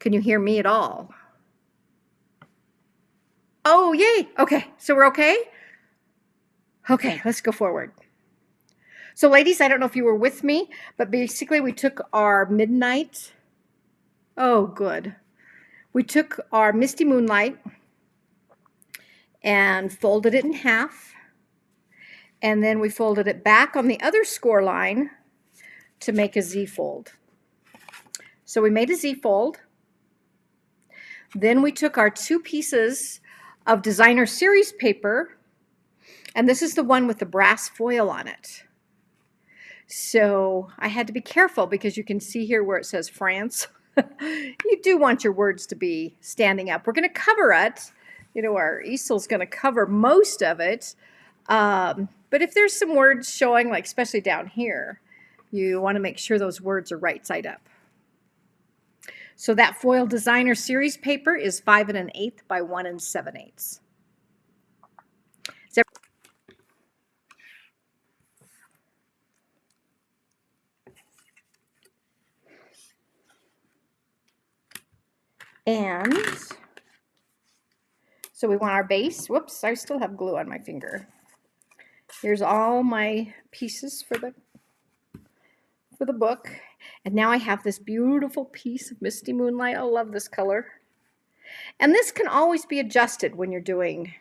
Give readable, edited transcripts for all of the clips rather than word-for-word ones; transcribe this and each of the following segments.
Can you hear me at all? Oh, yay. Okay, so we're okay? Okay, let's go forward. So ladies, I don't know if you were with me, but basically we took our midnight. Oh, good. We took our Misty Moonlight and folded it in half. And then we folded it back on the other score line to make a Z fold. So we made a Z fold. Then we took our 2 pieces of designer series paper, and this is the one with the brass foil on it. So I had to be careful because you can see here where it says France. You do want your words to be standing up. We're going to cover it. You know, our Easel's going to cover most of it. But if there's some words showing, like especially down here, you want to make sure those words are right side up. So that foil designer series paper is 5 1/8 by 1 7/8. And so we want our base. Whoops, I still have glue on my finger. Here's all my pieces for the book. And now I have this beautiful piece of Misty Moonlight. I love this color. And this can always be adjusted when you're doing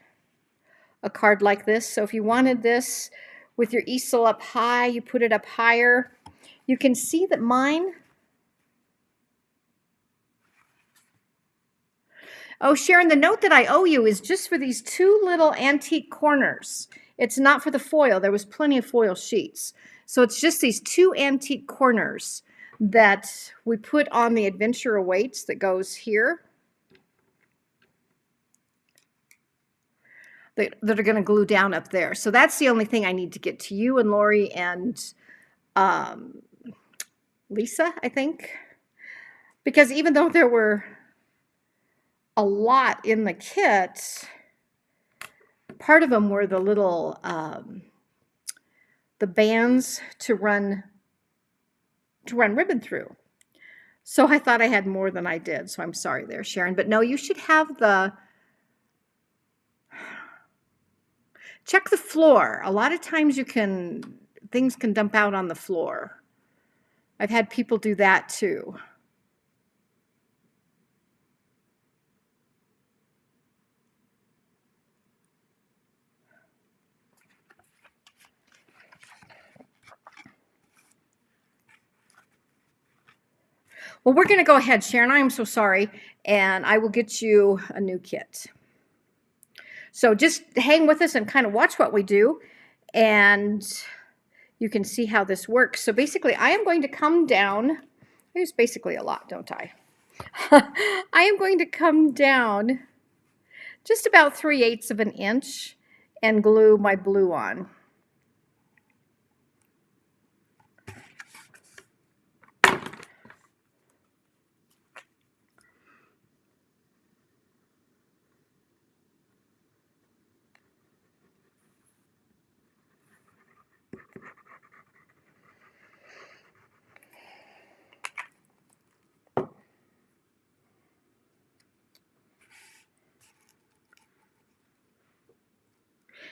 a card like this. So if you wanted this with your easel up high, you put it up higher. You can see that mine. Oh, Sharon, the note that I owe you is just for these 2 little antique corners. It's not for the foil. There was plenty of foil sheets. So it's just these 2 antique corners that we put on the Adventure Awaits that goes here. That are going to glue down up there. So that's the only thing I need to get to you and Lori and Lisa, I think. Because even though there were a lot in the kit, part of them were the little the bands to run ribbon through. So I thought I had more than I did. So I'm sorry there, Sharon. But no, you should have the check the floor. A lot of times things can dump out on the floor. I've had people do that too. Well, we're going to go ahead, Sharon. I am so sorry. And I will get you a new kit. So just hang with us and kind of watch what we do. And you can see how this works. So basically, I am going to come down. I use basically a lot, don't I? I am going to come down just about 3/8 of an inch and glue my blue on.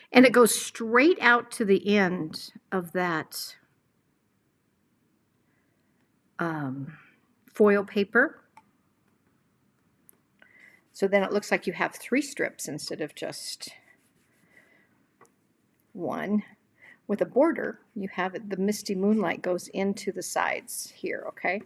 And it goes straight out to the end of that foil paper. So then it looks like you have 3 strips instead of just 1. With a border, you have it, the Misty Moonlight goes into the sides here, okay?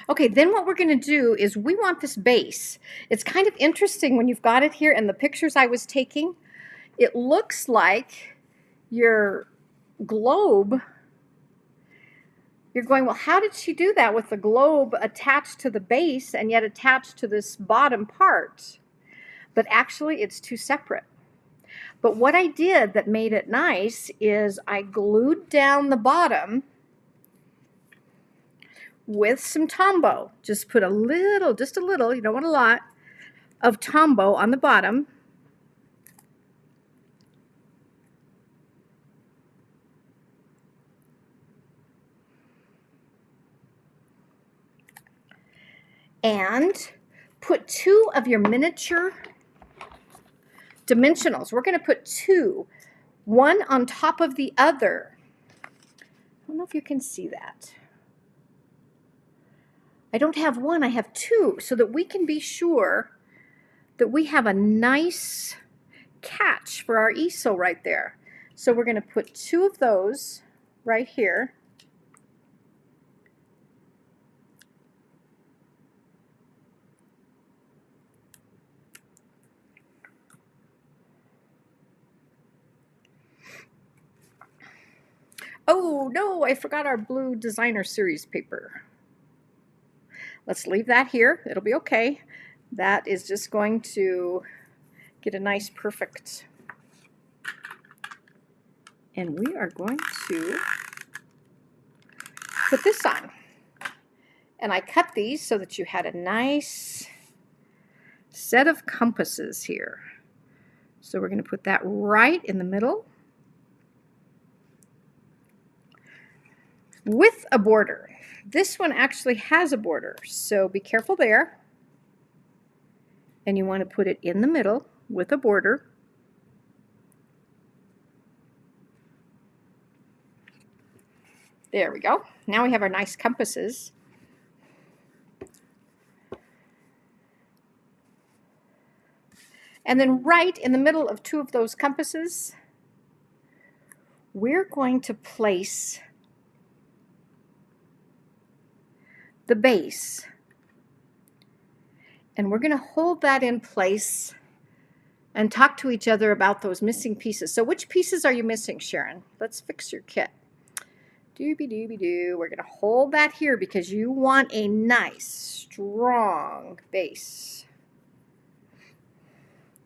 Okay, then what we're going to do is we want this base. It's kind of interesting when you've got it here and the pictures I was taking. It looks like your globe. You're going, well, how did she do that with the globe attached to the base and yet attached to this bottom part? But actually, it's 2 separate. But what I did that made it nice is I glued down the bottom with some Tombow. Just put a little, just a little, you don't want a lot, of Tombow on the bottom. and put 2 of your miniature dimensionals. We're going to put 2, one on top of the other. I don't know if you can see that. I don't have 1, I have 2, so that we can be sure that we have a nice catch for our easel right there. So we're going to put 2 of those right here. Oh no, I forgot our blue designer series paper. Let's leave that here. It'll be okay. That is just going to get a nice perfect. And we are going to put this on. And I cut these so that you had a nice set of compasses here. So we're going to put that right in the middle with a border. This one actually has a border, so be careful there. And you want to put it in the middle with a border. There we go. Now we have our nice compasses. And then right in the middle of 2 of those compasses, we're going to place the base. And we're going to hold that in place and talk to each other about those missing pieces. So which pieces are you missing, Sharon? Let's fix your kit. Doobie-doobie-doo. We're going to hold that here because you want a nice, strong base.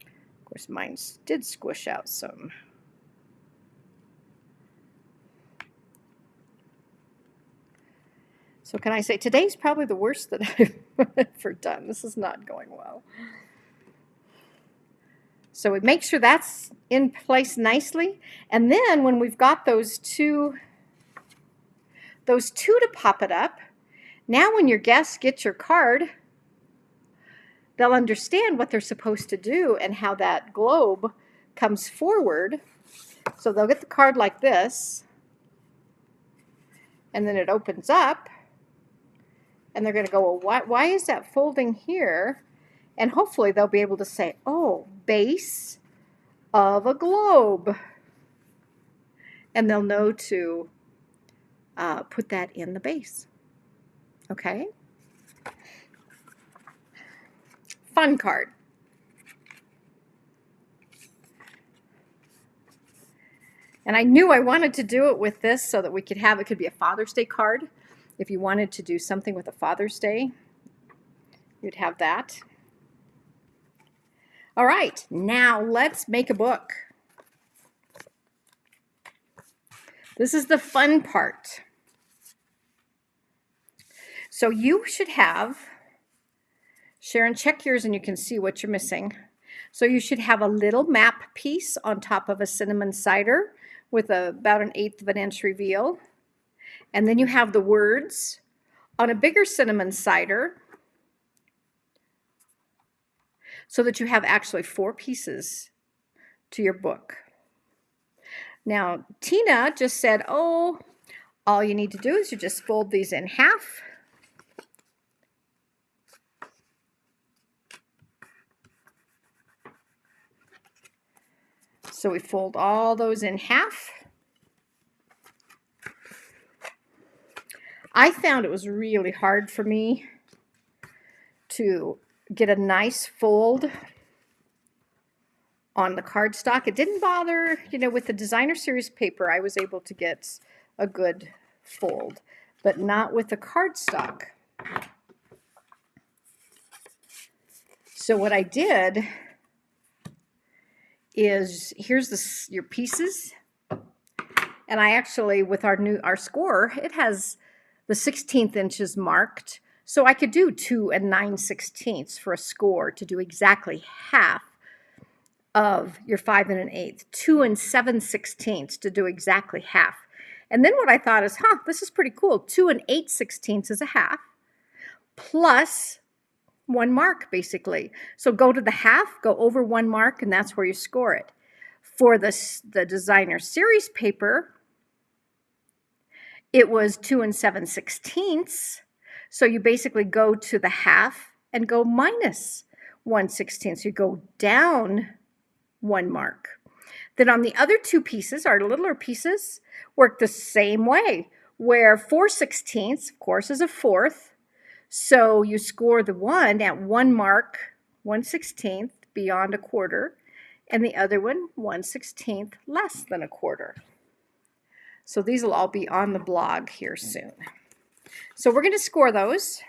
Of course, mine did squish out some. So can I say, today's probably the worst that I've ever done. This is not going well. So we make sure that's in place nicely. And then when we've got those two to pop it up, now when your guests get your card, they'll understand what they're supposed to do and how that globe comes forward. So they'll get the card like this, and then it opens up, and they're going to go, well, why is that folding here? And hopefully they'll be able to say, oh, base of a globe. And they'll know to put that in the base. Okay? Fun card. And I knew I wanted to do it with this so that we could have, it could be a Father's Day card. If you wanted to do something with a Father's Day, you'd have that. All right, now let's make a book. This is the fun part. So you should have, Sharon, check yours and you can see what you're missing. So you should have a little map piece on top of a cinnamon cider with about 1/8 of an inch reveal. And then you have the words on a bigger cinnamon cider so that you have actually 4 pieces to your book. Now, Tina just said, oh, all you need to do is you just fold these in half. So we fold all those in half. I found it was really hard for me to get a nice fold on the cardstock. It didn't bother, you know, with the designer series paper, I was able to get a good fold, but not with the cardstock. So what I did is, here's your pieces, and I actually, with our score, it has the 1/16 inches marked, so I could do 2 9/16 for a score to do exactly half of your 5 1/8, 2 7/16 to do exactly half. And then what I thought is, this is pretty cool. 2 8/16 is a half, plus 1 mark basically. So go to the half, go over 1 mark, and that's where you score it. For the designer series paper, it was 2 7/16. So you basically go to the half and go minus 1/16. So you go down 1 mark. Then on the other 2 pieces, our littler pieces, work the same way, where 4/16, of course, is a fourth. So you score the one at 1 mark, 1/16 beyond a quarter, and the other one 1/16 less than a quarter. So these will all be on the blog here soon. So we're going to score those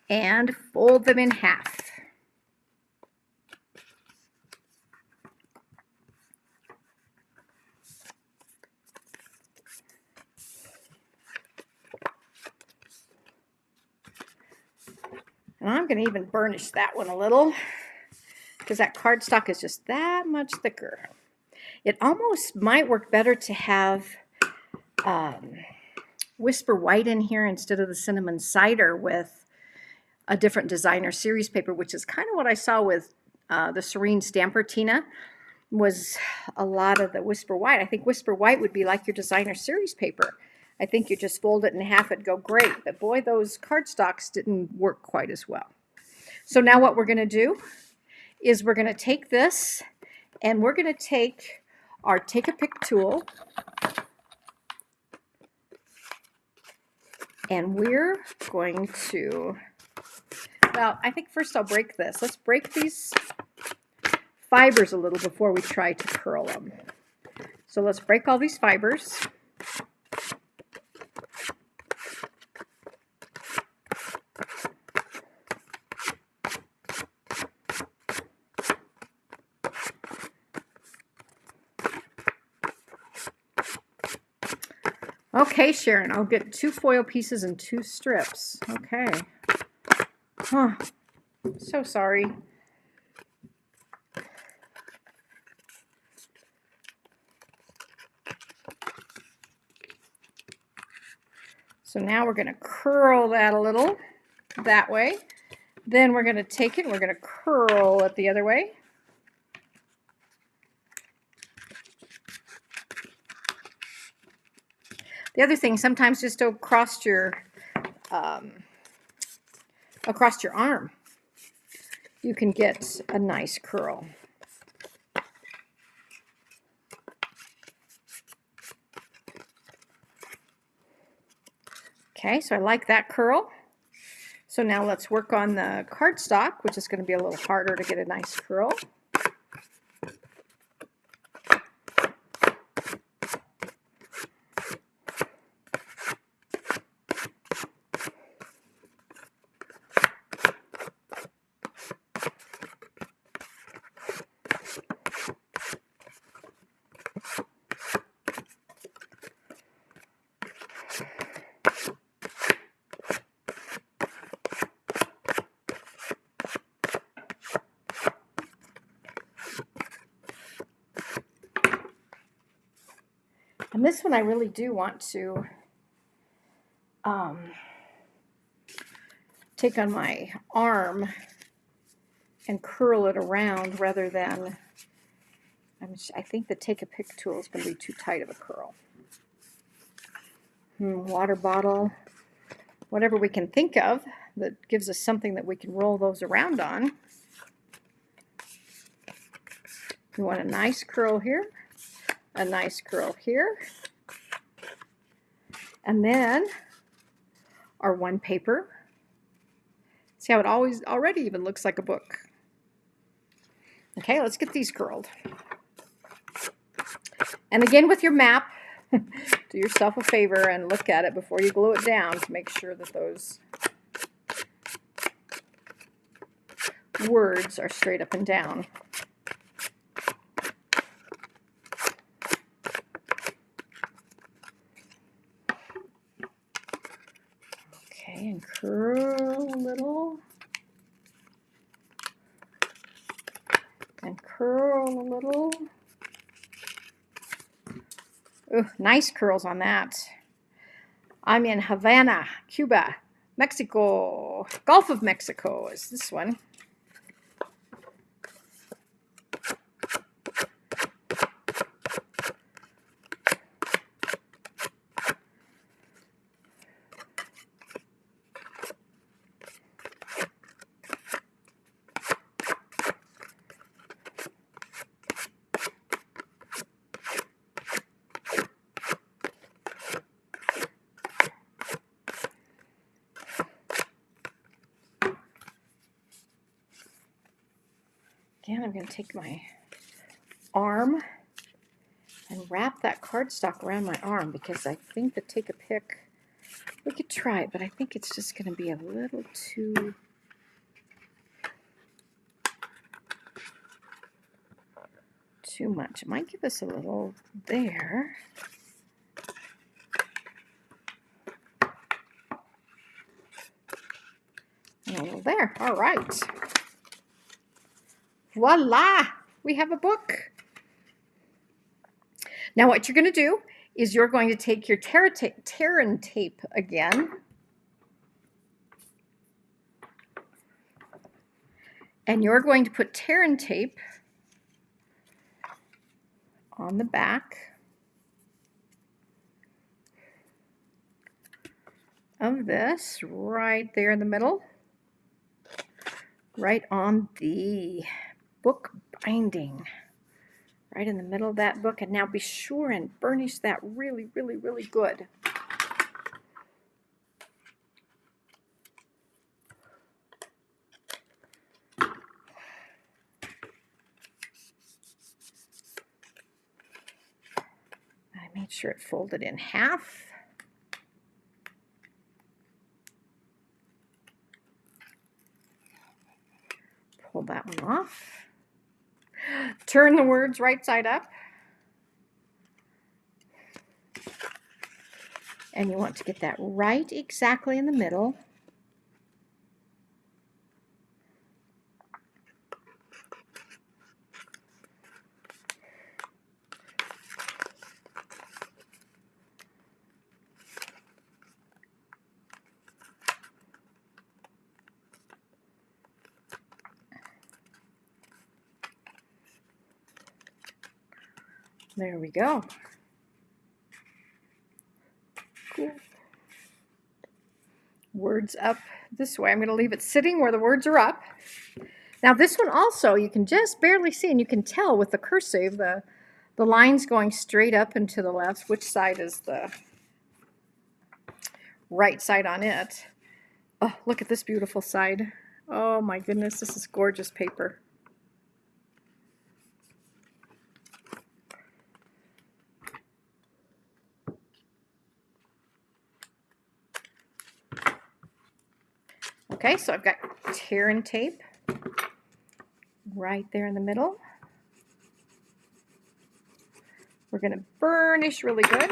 and fold them in half. And I'm going to even burnish that one a little because that cardstock is just that much thicker. It almost might work better to have Whisper White in here instead of the cinnamon cider with a different designer series paper, which is kind of what I saw with the Serene Stamper Tina, was a lot of the Whisper White. I think Whisper White would be like your designer series paper. I think you just fold it in half, it'd go great. But boy, those cardstocks didn't work quite as well. So now what we're going to do is we're going to take this and we're going to take our Take-A-Pick tool and we're going to, well, I think first I'll break this. Let's break these fibers a little before we try to curl them. So let's break all these fibers. Okay, Sharon, I'll get 2 foil pieces and 2 strips. Okay. Huh. So sorry. So now we're going to curl that a little that way. Then we're going to take it and we're going to curl it the other way. The other thing, sometimes just across your arm, you can get a nice curl. Okay, so I like that curl. So now let's work on the cardstock, which is going to be a little harder to get a nice curl. And this one I really do want to take on my arm and curl it around rather than, I think the Take-A-Pick tool is going to be too tight of a curl. Water bottle, whatever we can think of that gives us something that we can roll those around on. We want a nice curl here, a nice curl here, and then our one paper. See how it already even looks like a book. Okay, let's get these curled. And again, with your map, do yourself a favor and look at it before you glue it down to make sure that those words are straight up and down. Okay, and curl a little. And curl a little. Ooh, nice curls on that. I'm in Havana, Cuba. Mexico. Gulf of Mexico is this one. Again, I'm going to take my arm and wrap that cardstock around my arm because I think the take a pick, we could try it, but I think it's just going to be a little too much. It might give us a little there. And a little there. All right. Voila! We have a book. Now what you're going to do is you're going to take your Terran tape again. And you're going to put Terran tape on the back of this, right there in the middle, right on the book binding, right in the middle of that book. And now be sure and burnish that really, really, really good. I made sure it folded in half. Pull that one off. Turn the words right side up. And you want to get that right exactly in the middle. There we go. Cool. Words up this way. I'm going to leave it sitting where the words are up. Now this one also, you can just barely see, and you can tell with the cursive, the lines going straight up and to the left, which side is the right side on it. Oh, look at this beautiful side. Oh my goodness, this is gorgeous paper. Okay, so I've got Terran tape right there in the middle. We're going to burnish really good.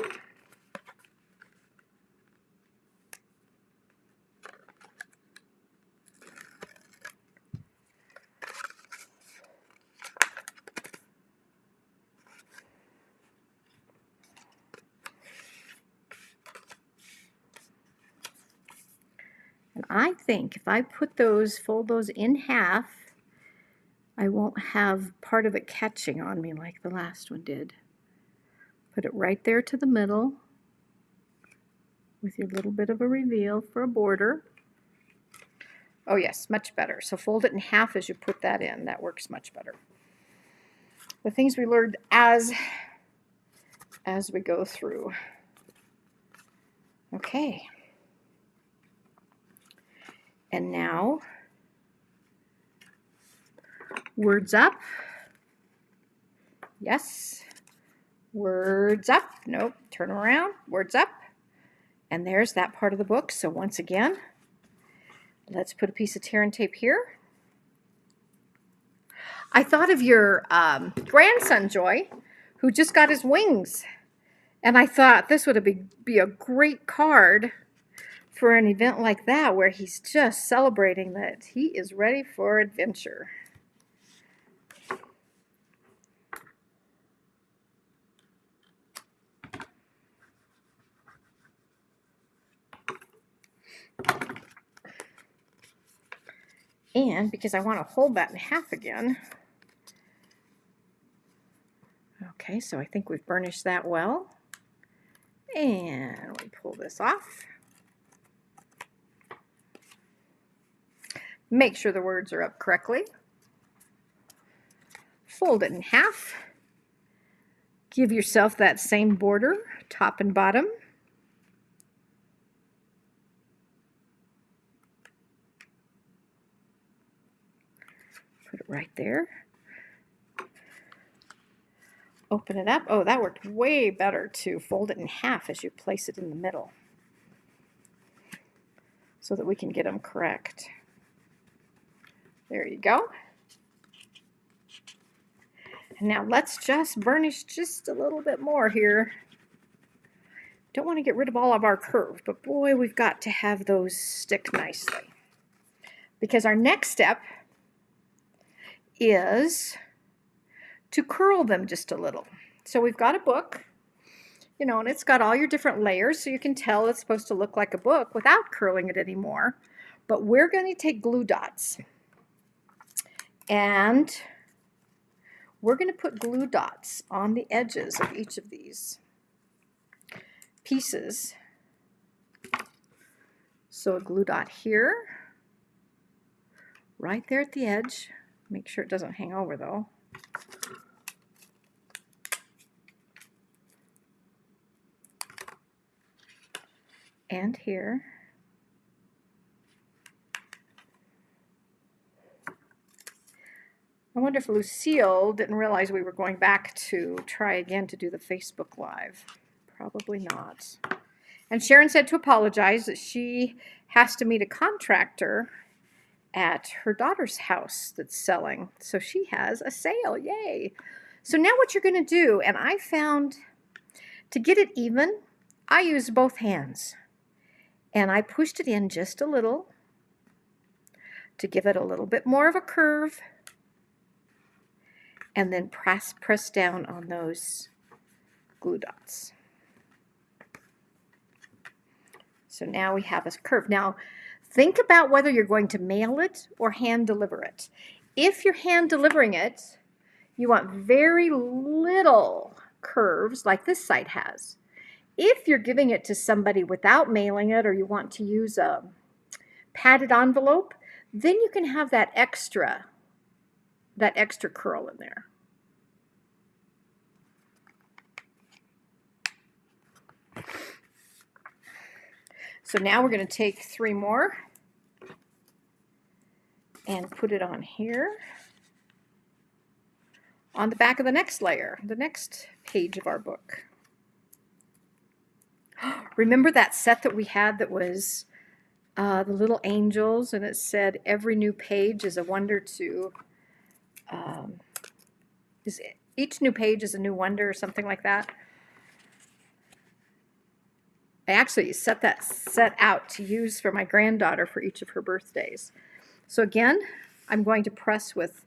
And I think if I put those, fold those in half, I won't have part of it catching on me like the last one did. Put it right there to the middle with your little bit of a reveal for a border. Oh yes, much better. So fold it in half as you put that in. That works much better. The things we learned as we go through. Okay. And now, words up. Yes. Words up. Nope. Turn around. Words up. And there's that part of the book. So once again, let's put a piece of Terran tape here. I thought of your grandson, Joy, who just got his wings. And I thought this would be a great card for an event like that where he's just celebrating that he is ready for adventure. And because I want to hold that in half again. Okay, so I think we've burnished that well. And we pull this off. Make sure the words are up correctly. Fold it in half. Give yourself that same border, top and bottom. Put it right there. Open it up. Oh, that worked way better to fold it in half as you place it in the middle so that we can get them correct. There you go. And now let's just burnish just a little bit more here. Don't want to get rid of all of our curve, but boy, we've got to have those stick nicely. Because our next step is to curl them just a little. So we've got a book, you know, and it's got all your different layers, so you can tell it's supposed to look like a book without curling it anymore. But we're going to take glue dots, and we're going to put glue dots on the edges of each of these pieces. So a glue dot here, right there at the edge. Make sure it doesn't hang over though. And here. I wonder if Lucille didn't realize we were going back to try again to do the Facebook Live. Probably not. And Sharon said to apologize that she has to meet a contractor at her daughter's house that's selling. So she has a sale. Yay. So now what you're going to do, and I found to get it even, I used both hands. And I pushed it in just a little to give it a little bit more of a curve. And then press down on those glue dots. So now we have a curve. Now think about whether you're going to mail it or hand deliver it. If you're hand delivering it, you want very little curves like this side has. If you're giving it to somebody without mailing it, or you want to use a padded envelope, then you can have that extra curl in there. So now we're going to take 3 more and put it on here on the back of the next layer, the next page of our book. Remember that set that we had that was the little angels, and it said every new page is a wonder to, each new page is a new wonder or something like that? I actually set that set out to use for my granddaughter for each of her birthdays. So again, I'm going to press with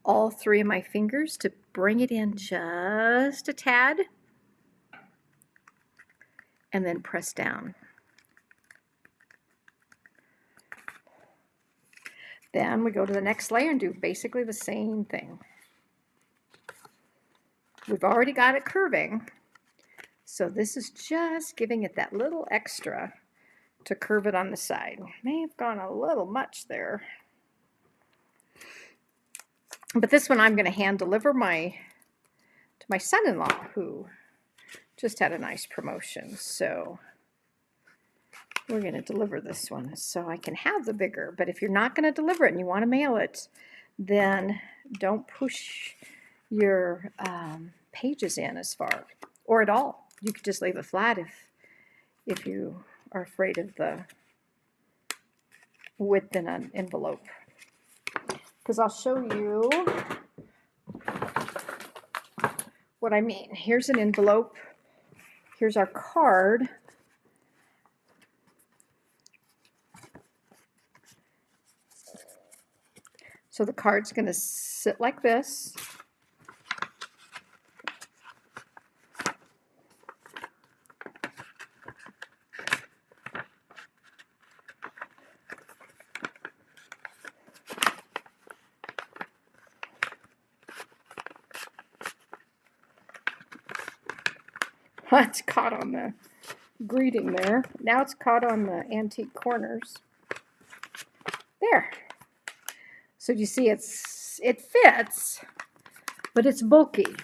all 3 of my fingers to bring it in just a tad, and then press down. Then we go to the next layer and do basically the same thing. We've already got it curving, so this is just giving it that little extra to curve it on the side. May have gone a little much there. But this one I'm going to hand deliver to my son-in-law, who just had a nice promotion. So we're going to deliver this one so I can have the bigger. But if you're not going to deliver it and you want to mail it, then don't push your pages in as far, or at all. You could just leave it flat if you are afraid of the width in an envelope. Because I'll show you what I mean. Here's an envelope. Here's our card. So the card's going to sit like this. It's caught on the greeting there. Now it's caught on the antique corners. There. So you see it fits, but it's bulky.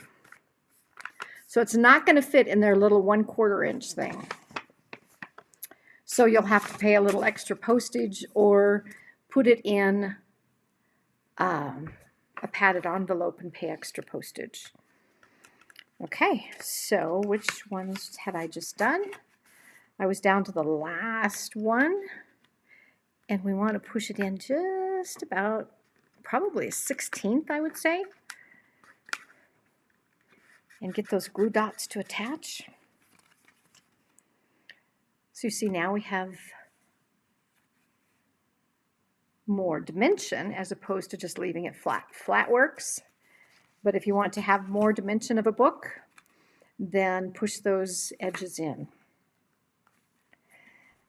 So it's not going to fit in their little 1/4 inch thing. So you'll have to pay a little extra postage or put it in a padded envelope and pay extra postage. Okay, so which ones had I just done? I was down to the last one, and we want to push it in just about probably a 1/16, I would say, and get those glue dots to attach. So you see now we have more dimension as opposed to just leaving it flat. Flat works, but if you want to have more dimension of a book, then push those edges in.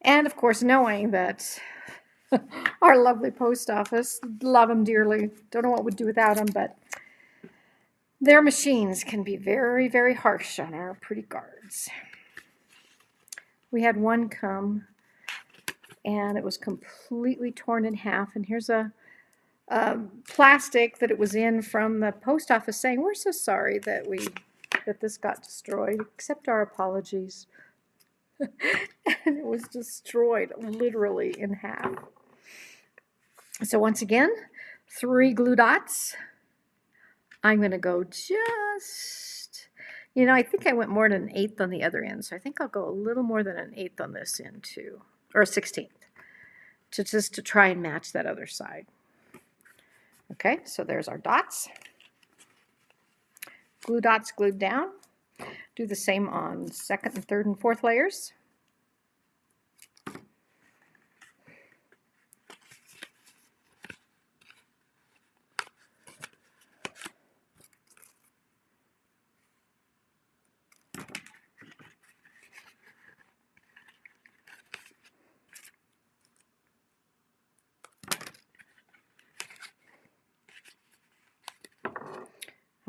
And of course, knowing that our lovely post office, love them dearly, don't know what we'd do without them, but their machines can be very, very harsh on our pretty cards. We had one come and it was completely torn in half, and here's a plastic that it was in from the post office saying, "We're so sorry that this got destroyed. Accept our apologies." And it was destroyed literally in half. So once again, 3 glue dots. I'm going to go just, I think I went more than 1/8 on the other end, so I think I'll go a little more than 1/8 on this end too, or a 1/16, just to try and match that other side. Okay, so there's our dots. Glue dots glued down. Do the same on 2nd and 3rd and 4th layers.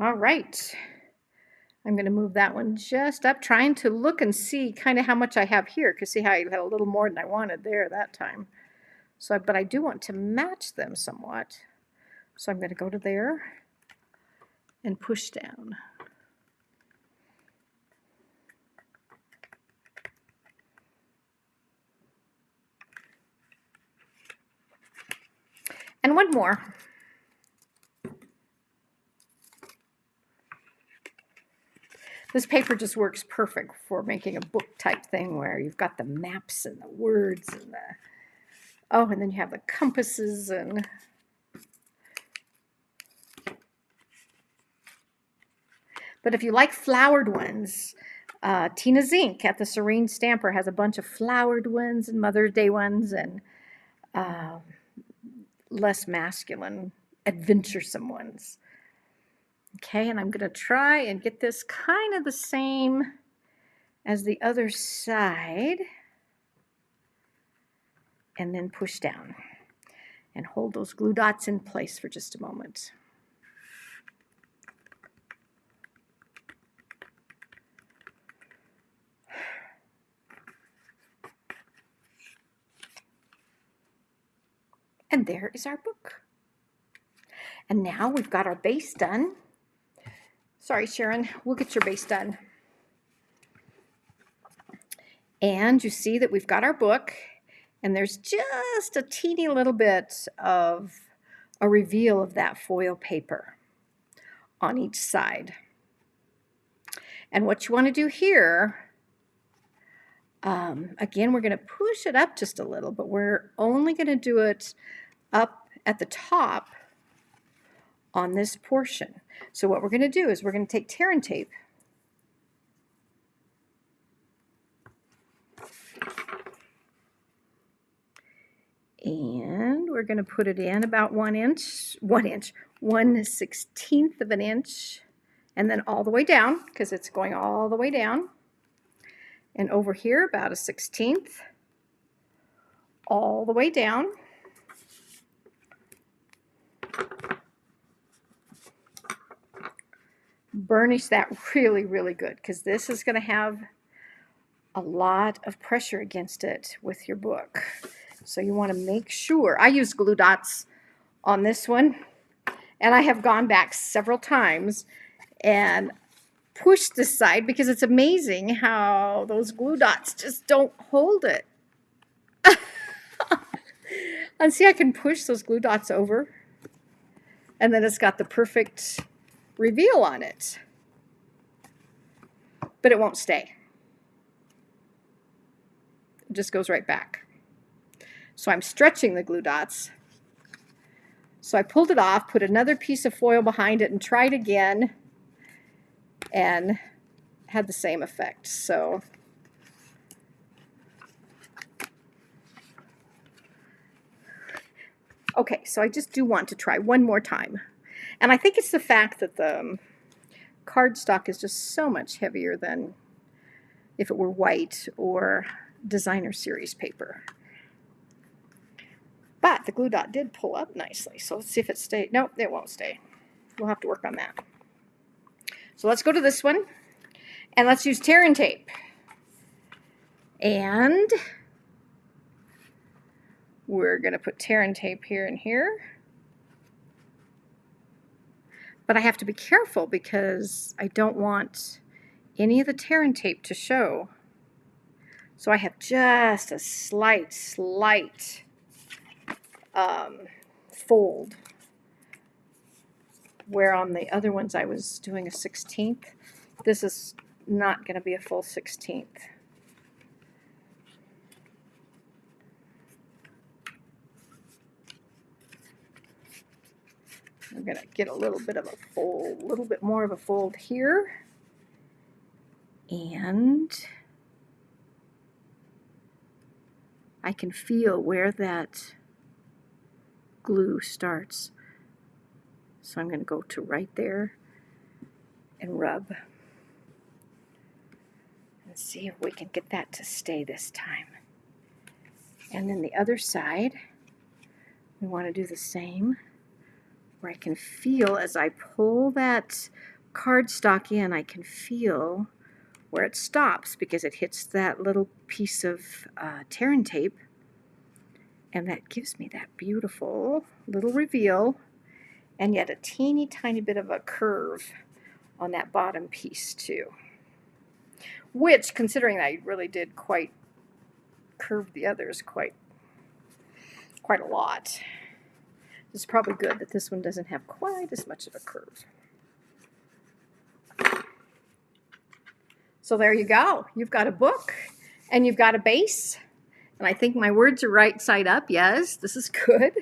All right. I'm going to move that one just up, trying to look and see kind of how much I have here, because see how I had a little more than I wanted there that time. So, but I do want to match them somewhat. So I'm going to go to there and push down. And one more. This paper just works perfect for making a book type thing where you've got the maps and the words and and then you have the compasses and but if you like flowered ones, Tina's Ink at the Serene Stamper has a bunch of flowered ones and Mother's Day ones and less masculine, adventuresome ones. Okay, and I'm going to try and get this kind of the same as the other side, and then push down and hold those glue dots in place for just a moment. And there is our book. And now we've got our base done. Sorry, Sharon, we'll get your base done. And you see that we've got our book, and there's just a teeny little bit of a reveal of that foil paper on each side. And what you want to do here, again, we're going to push it up just a little, but we're only going to do it up at the top on this portion. So what we're going to do is we're going to take tear and tape and we're going to put it in about 1/16 of an inch, and then all the way down, because it's going all the way down, and over here about a 1/16 all the way down. Burnish that really, really good, because this is going to have a lot of pressure against it with your book. So you want to make sure. I use glue dots on this one, and I have gone back several times and pushed this side because it's amazing how those glue dots just don't hold it. And see, I can push those glue dots over, and then it's got the perfect reveal on it. But it won't stay. It just goes right back. So I'm stretching the glue dots. So I pulled it off, put another piece of foil behind it, and tried again, and had the same effect. So okay, so I just do want to try one more time. And I think it's the fact that the cardstock is just so much heavier than if it were white or designer series paper. But the glue dot did pull up nicely. So let's see if it stays. Nope, it won't stay. We'll have to work on that. So let's go to this one, and let's use tear and tape. And we're going to put tear and tape here and here. But I have to be careful because I don't want any of the tear and tape to show. So I have just a slight fold, where on the other ones I was doing a 16th. This is not going to be a full 16th. I'm going to get a little bit of a fold, a little bit more of a fold here. And I can feel where that glue starts. So I'm going to go to right there and rub. And see if we can get that to stay this time. And then the other side, we want to do the same, where I can feel as I pull that cardstock in, I can feel where it stops because it hits that little piece of tear and tape, and that gives me that beautiful little reveal, and yet a teeny tiny bit of a curve on that bottom piece too, which, considering I really did quite curve the others quite a lot, it's probably good that this one doesn't have quite as much of a curve. So there you go. You've got a book and you've got a base. And I think my words are right side up. Yes, this is good.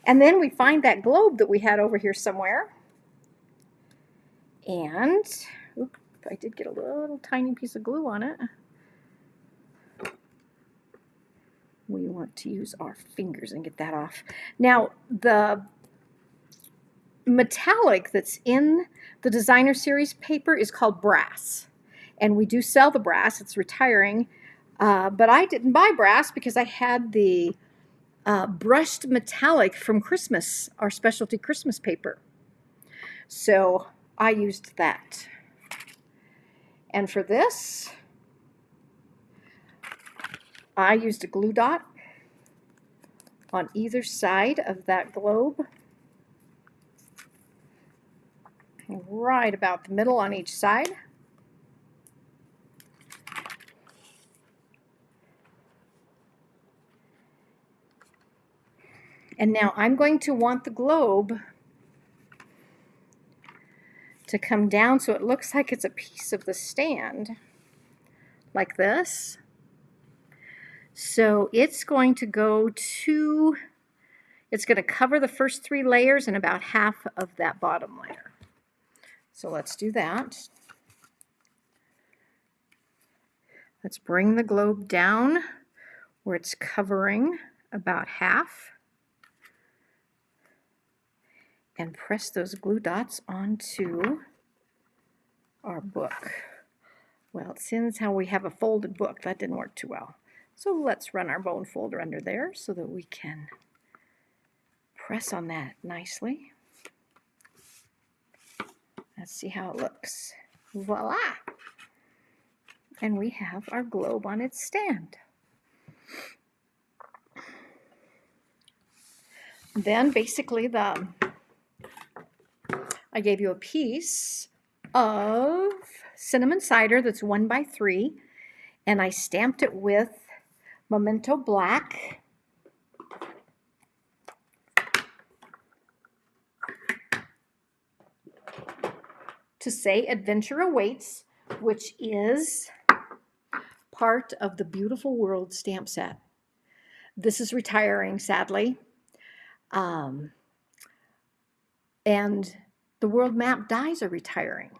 And then we find that globe that we had over here somewhere. And oops, I did get a little tiny piece of glue on it. We want to use our fingers and get that off. Now, the metallic that's in the designer series paper is called brass. And we do sell the brass. It's retiring. But I didn't buy brass because I had the brushed metallic from Christmas, our specialty Christmas paper. So I used that. And for this, I used a glue dot on either side of that globe, right about the middle on each side. And now I'm going to want the globe to come down so it looks like it's a piece of the stand, like this. So it's going to go to, it's going to cover the first 3 layers and about half of that bottom layer. So let's do that. Let's bring the globe down where it's covering about half, and press those glue dots onto our book. Well, since how we have a folded book, that didn't work too well. So let's run our bone folder under there so that we can press on that nicely. Let's see how it looks. Voila! And we have our globe on its stand. Then basically I gave you a piece of cinnamon cider that's 1x3, and I stamped it with Memento Black. To say Adventure Awaits, which is part of the Beautiful World stamp set. This is retiring, sadly. And the world map dies are retiring.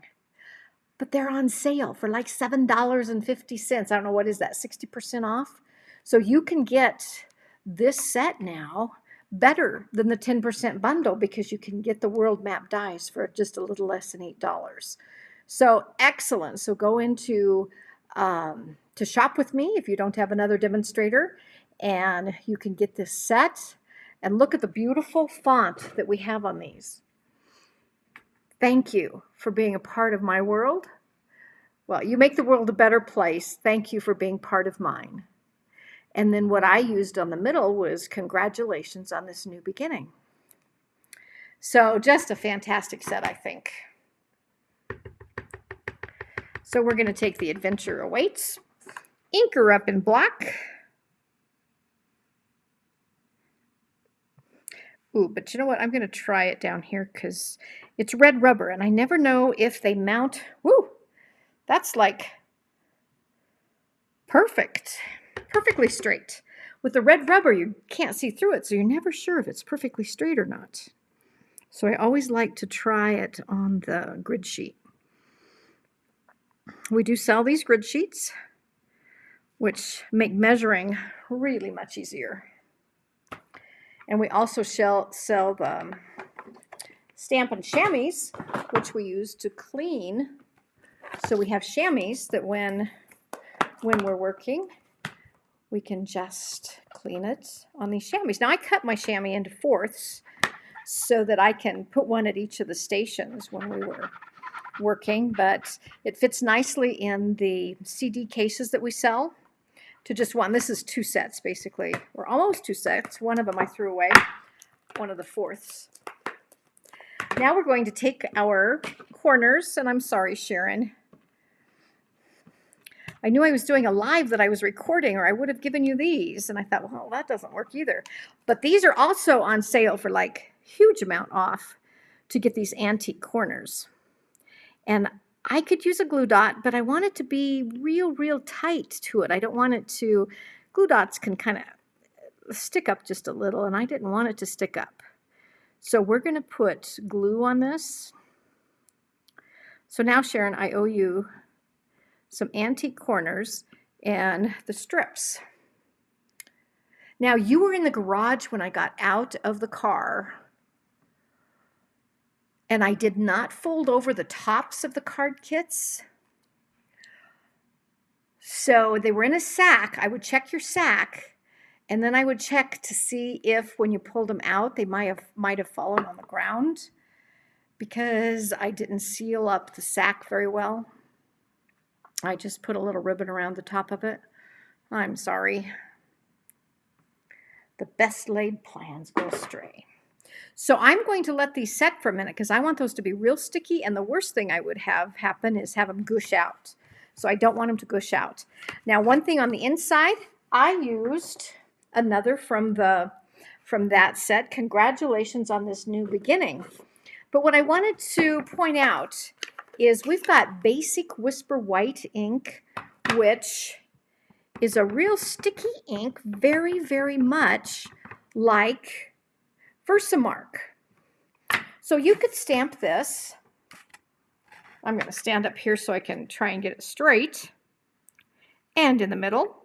But they're on sale for like $7.50. I don't know, what is that, 60% off? So you can get this set now better than the 10% bundle, because you can get the world map dies for just a little less than $8. So excellent. So go into to shop with me if you don't have another demonstrator, and you can get this set. And look at the beautiful font that we have on these. Thank you for being a part of my world. Well, you make the world a better place. Thank you for being part of mine. And then what I used on the middle was congratulations on this new beginning. So just a fantastic set, I think. So we're going to take the Adventure Awaits, ink her up in black. Ooh, but you know what? I'm going to try it down here because it's red rubber, and I never know if they mount. Woo! That's like perfect, perfectly straight. With the red rubber, you can't see through it, so you're never sure if it's perfectly straight or not. So I always like to try it on the grid sheet. We do sell these grid sheets, which make measuring really much easier. And we also sell the Stampin' chamois, which we use to clean. So we have chamois that when we're working, we can just clean it on these chamois. Now I cut my chamois into fourths so that I can put one at each of the stations when we were working, but it fits nicely in the CD cases that we sell to just one. This is 2 sets basically, or almost 2 sets. One of them I threw away, one of the fourths. Now we're going to take our corners, and I'm sorry, Sharon. I knew I was doing a live that I was recording, or I would have given you these. And I thought, well, that doesn't work either. But these are also on sale for like huge amount off to get these antique corners. And I could use a glue dot, but I want it to be real tight to it. I don't want it to, glue dots can kind of stick up just a little, and I didn't want it to stick up. So we're going to put glue on this. So now, Sharon, I owe you some antique corners and the strips. Now, you were in the garage when I got out of the car, and I did not fold over the tops of the card kits. So they were in a sack. I would check your sack, and then I would check to see if when you pulled them out, they might have fallen on the ground, because I didn't seal up the sack very well. I just put a little ribbon around the top of it. I'm sorry. The best laid plans go astray. So I'm going to let these set for a minute because I want those to be real sticky, and the worst thing I would have happen is have them gush out. So I don't want them to gush out. Now, one thing on the inside, I used another from that set. Congratulations on this new beginning. But what I wanted to point out is we've got Basic Whisper White ink, which is a real sticky ink, very much like Versamark. So you could stamp this. I'm going to stand up here so I can try and get it straight, and in the middle.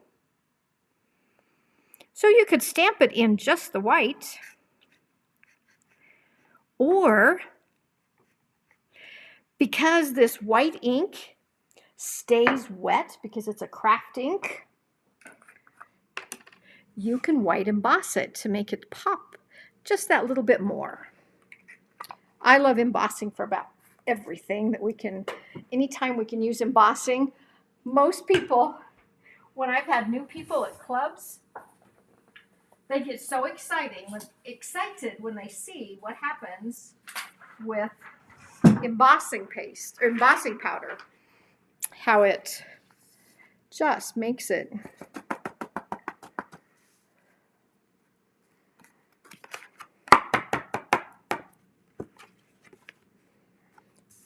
So you could stamp it in just the white, or because this white ink stays wet because it's a craft ink, you can white emboss it to make it pop just that little bit more. I love embossing for about everything that we can. Anytime we can use embossing, Most people, when I've had new people at clubs, they get so excited when they see what happens with embossing paste or embossing powder. How it just makes it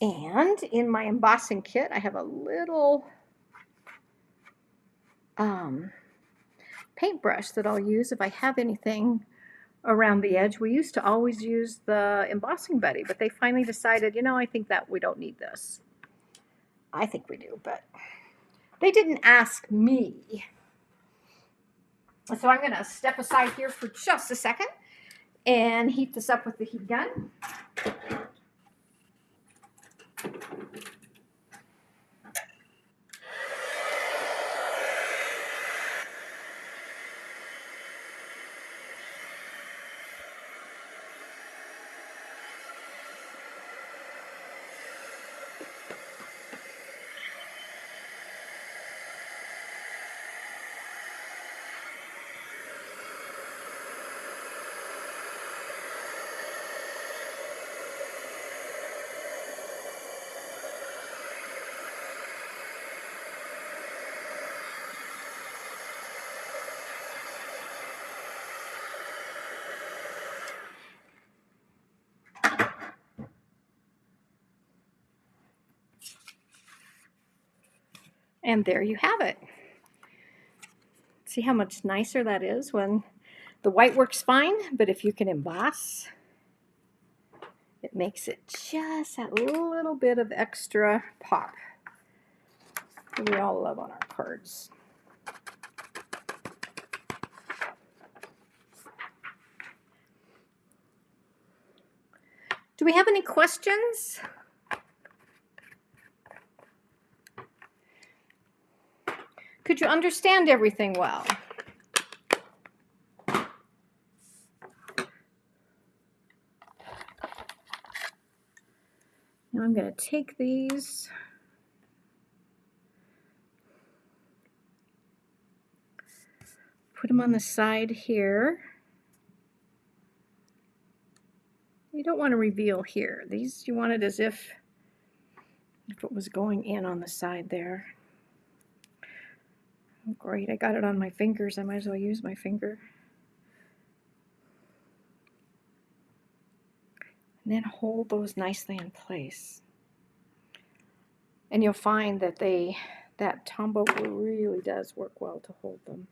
and in my embossing kit I have a little paintbrush that I'll use if I have anything around the edge. We used to always use the embossing buddy, but they finally decided, you know, I think that we don't need this. I think we do, but they didn't ask me. So I'm going to step aside here for just a second and heat this up with the heat gun. And there you have it. See how much nicer that is when the white works fine, but if you can emboss, it makes it just that little bit of extra pop that we all love on our cards. Do we have any questions? Could you understand everything well? Now I'm going to take these, put them on the side here. You don't want to reveal here. These you want it as if it was going in on the side there. Oh, great, I got it on my fingers. I might as well use my finger. And then hold those nicely in place. And you'll find that that Tombow glue really does work well to hold them.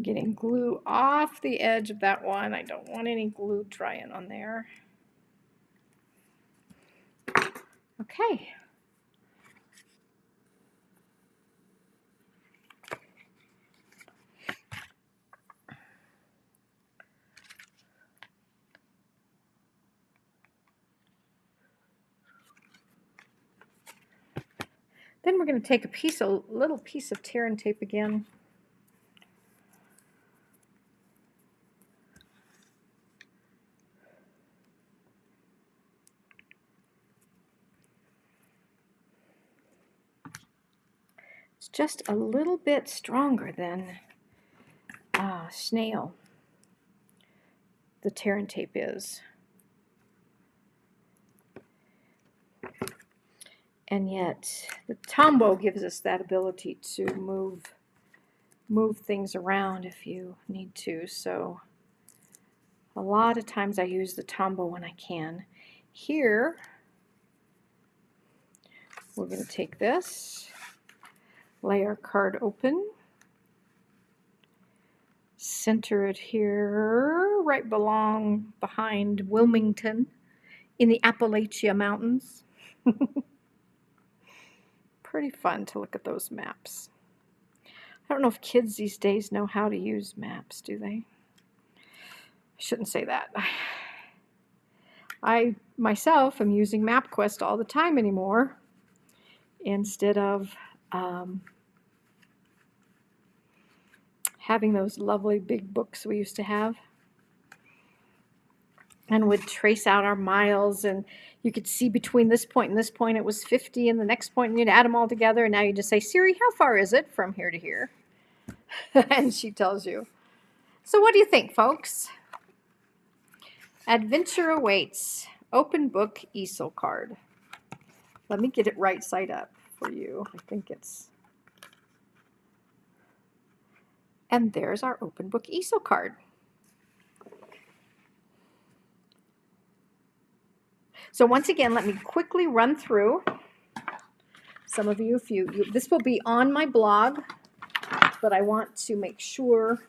Getting glue off the edge of that one. I don't want any glue drying on there. Okay. Then we're going to take a little piece of tear and tape again. It's just a little bit stronger than snail, the tear and tape is. And yet the Tombow gives us that ability to move things around if you need to. So a lot of times I use the Tombow when I can. Here we're going to take this, lay our card open, center it here, right behind Wilmington in the Appalachia Mountains. Pretty fun to look at those maps. I don't know if kids these days know how to use maps, do they? I shouldn't say that. I myself am using MapQuest all the time anymore instead of having those lovely big books we used to have. And would trace out our miles, and you could see between this point and this point it was 50, and the next point, and you'd add them all together, and now you just say, Siri, how far is it from here to here? And she tells you. So what do you think, folks? Adventure awaits. Open book easel card. Let me get it right side up for you. I think it's... And there's our open book easel card. So once again, let me quickly run through. Some of you, this will be on my blog, but I want to make sure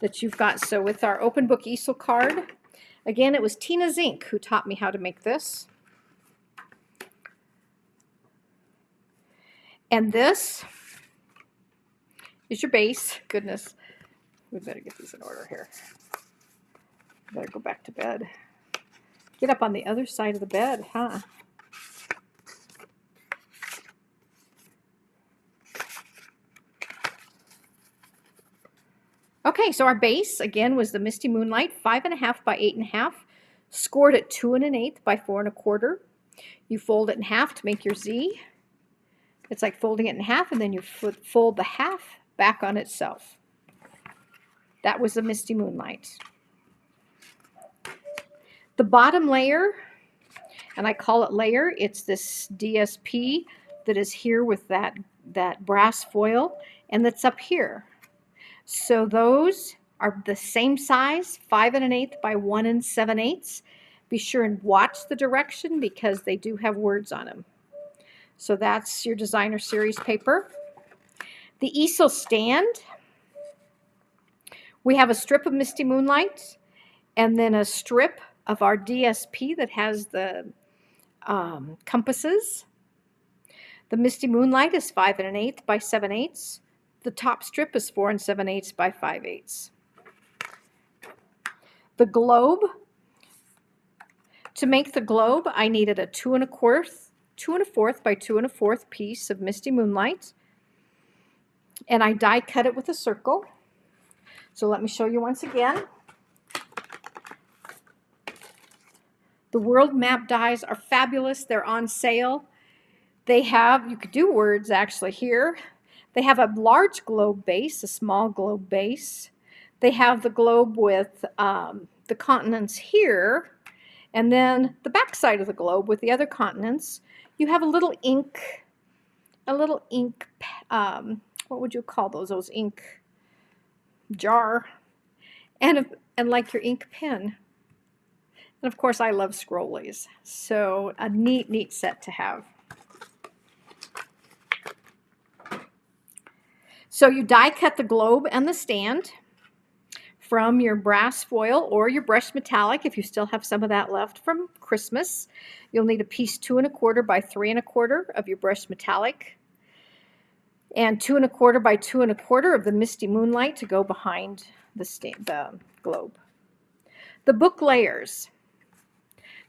that you've got. So with our open book easel card, again, it was Tina Zink who taught me how to make this. And this is your base. Goodness, we better get these in order here. Better go back to bed. Get up on the other side of the bed, huh? Okay, so our base, again, was the Misty Moonlight, 5.5 by 8.5, scored at 2 1/8 by 4 1/4. You fold it in half to make your Z. It's like folding it in half, and then you fold the half back on itself. That was the Misty Moonlight. The bottom layer, and I call it layer, it's this DSP that is here with that brass foil, and that's up here. So those are the same size, 5 1/8 by 1 7/8. Be sure and watch the direction because they do have words on them. So that's your designer series paper. The easel stand. We have a strip of Misty Moonlight and then a strip of our DSP that has the compasses. The Misty Moonlight is 5 1/8 by 7/8. The top strip is 4 7/8 by 5/8. The globe. To make the globe, I needed a 2 1/4 by 2 1/4 piece of Misty Moonlight, and I die cut it with a circle. So let me show you once again. The world map dies are fabulous. They're on sale. They have, you could do words actually here. They have a large globe base, a small globe base. They have the globe with the continents here, and then the back side of the globe with the other continents. You have a little ink, what would you call those ink jar, and like your ink pen. And of course, I love scrollies, so a neat set to have. So you die cut the globe and the stand from your brass foil or your brushed metallic if you still have some of that left from Christmas. You'll need a piece 2 1/4 by 3 1/4 of your brushed metallic and 2 1/4 by 2 1/4 of the Misty Moonlight to go behind the globe. The book layers.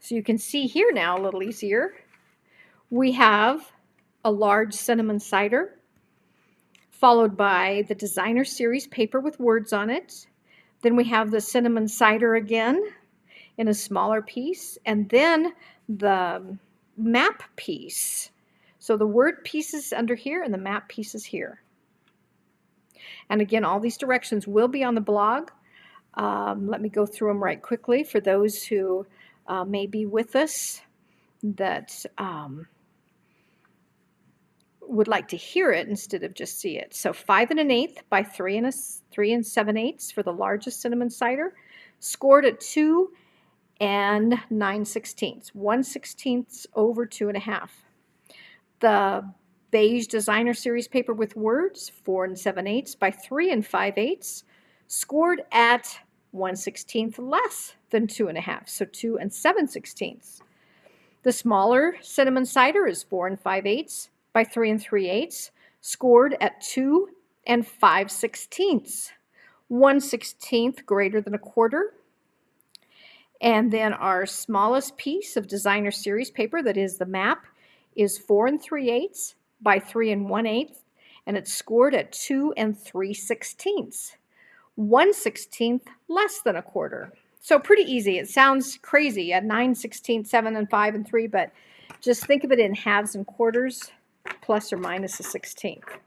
So you can see here now a little easier. We have a large cinnamon cider, followed by the designer series paper with words on it. Then we have the cinnamon cider again in a smaller piece, and then the map piece. So the word piece is under here and the map piece is here. And again, all these directions will be on the blog. Let me go through them right quickly for those who may be with us that would like to hear it instead of just see it. So 5 1/8 by 3 7/8 for the largest cinnamon cider, scored at 2 9/16, 1/16 over 2 1/2. The beige designer series paper with words, 4 7/8 by 3 5/8, scored at 1/16 less than 2 1/2, so 2 7/16. The smaller cinnamon cider is 4 5/8 by 3 3/8, scored at 2 5/16, 1/16 greater than a quarter. And then our smallest piece of designer series paper, that is the map, is 4 3/8 by 3 1/8, and it's scored at 2 3/16. 1/16 less than a quarter. So pretty easy. It sounds crazy at 9/16, 7 5 3, but just think of it in halves and quarters, plus or minus a 16th.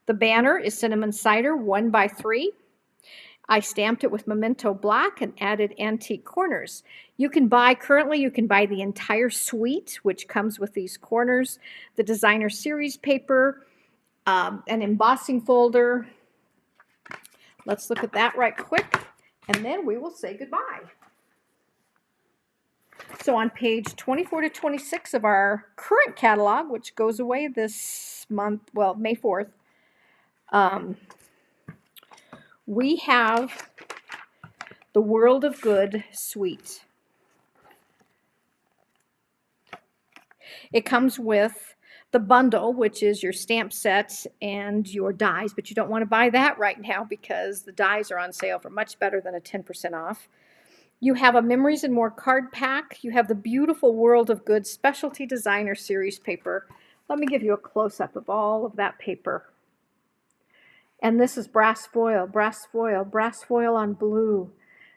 The banner is cinnamon cider 1 by 3. I stamped it with Memento Black and added antique corners. Currently you can buy the entire suite, which comes with these corners, the designer series paper, an embossing folder. Let's look at that right quick, and then we will say goodbye. So on page 24 to 26 of our current catalog, which goes away this month, well, May 4th, we have the World of Good suite. It comes with the bundle, which is your stamp set and your dies, but you don't want to buy that right now because the dies are on sale for much better than a 10% off. You have a Memories and More card pack. You have the beautiful World of Good specialty designer series paper. Let me give you a close-up of all of that paper. And this is brass foil, brass foil, brass foil on blue.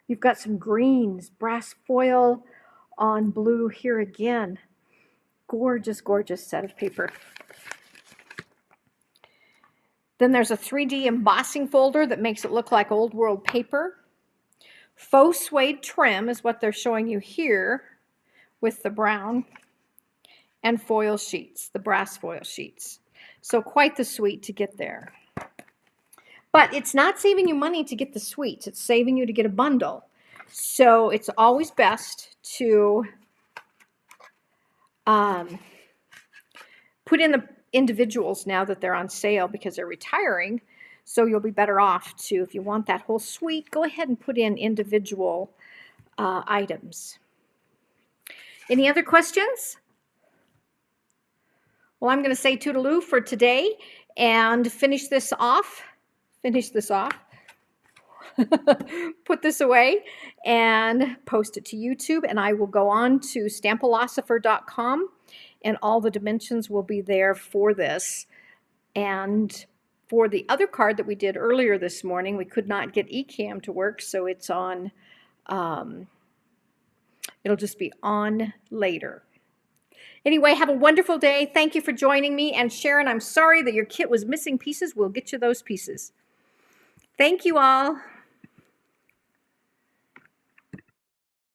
You've got some greens, brass foil on blue here again. Gorgeous, gorgeous set of paper. Then there's a 3D embossing folder that makes it look like old world paper. Faux suede trim is what they're showing you here with the brown, and foil sheets, the brass foil sheets. So quite the suite to get there. But it's not saving you money to get the suites. It's saving you to get a bundle. So it's always best to put in the individuals now that they're on sale because they're retiring. So you'll be better off to, if you want that whole suite, go ahead and put in individual items. Any other questions? Well, I'm going to say toodaloo for today and finish this off. Put this away and post it to YouTube, and I will go on to stampilosopher.com, and all the dimensions will be there for this. And for the other card that we did earlier this morning, we could not get eCam to work, so it's on, it'll just be on later. Anyway, have a wonderful day. Thank you for joining me. And Sharon, I'm sorry that your kit was missing pieces. We'll get you those pieces. Thank you all.